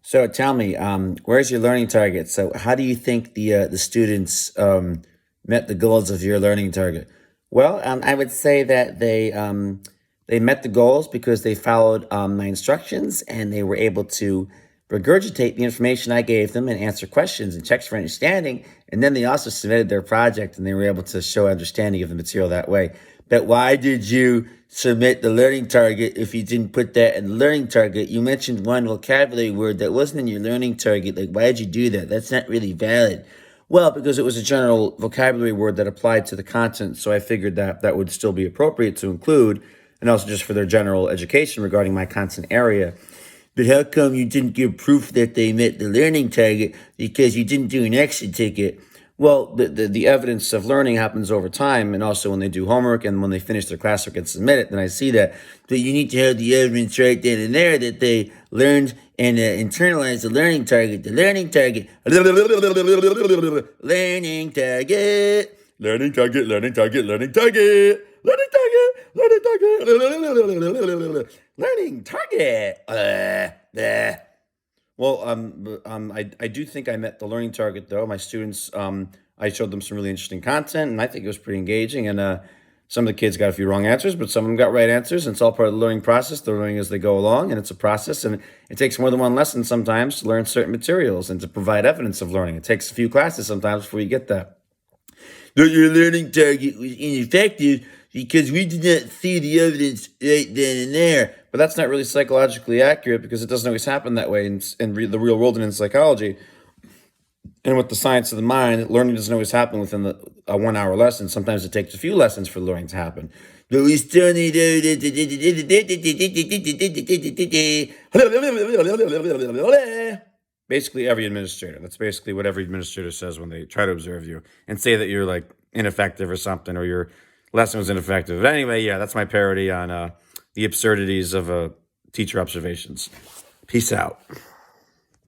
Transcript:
So tell me, where's your learning target? So how do you think the students met the goals of your learning target? Well, I would say that they met the goals because they followed my instructions and they were able to regurgitate the information I gave them and answer questions and checks for understanding. And then they also submitted their project and they were able to show understanding of the material that way. But why did you submit the learning target if you didn't put that in the learning target? You mentioned one vocabulary word that wasn't in your learning target. Like, why did you do that? That's not really valid. Well, because it was a general vocabulary word that applied to the content, so I figured that that would still be appropriate to include, and also just for their general education regarding my content area. But how come you didn't give proof that they met the learning target because you didn't do an exit ticket? Well, the evidence of learning happens over time, and also when they do homework and when they finish their classwork and submit it, then I see that. But you need to have the evidence right then and there that they learned and internalized the learning target. The learning target. Learning target. Learning target, learning target, learning target. Learning target, learning target. Learning target. Well, I do think I met the learning target though. My students, I showed them some really interesting content, and I think it was pretty engaging. And some of the kids got a few wrong answers, but some of them got right answers. And it's all part of the learning process. They're learning as they go along, and it's a process. And it takes more than one lesson sometimes to learn certain materials and to provide evidence of learning. It takes a few classes sometimes before you get that. That your learning target was ineffective because we did not see the evidence right then and there. But that's not really psychologically accurate because it doesn't always happen that way in the real world and in psychology. And with the science of the mind, learning doesn't always happen within a 1 hour lesson. Sometimes it takes a few lessons for learning to happen. But we still need basically every administrator. That's basically what every administrator says when they try to observe you and say that you're like ineffective or something, or your lesson was ineffective. But anyway, yeah, that's my parody on the absurdities of teacher observations. Peace out.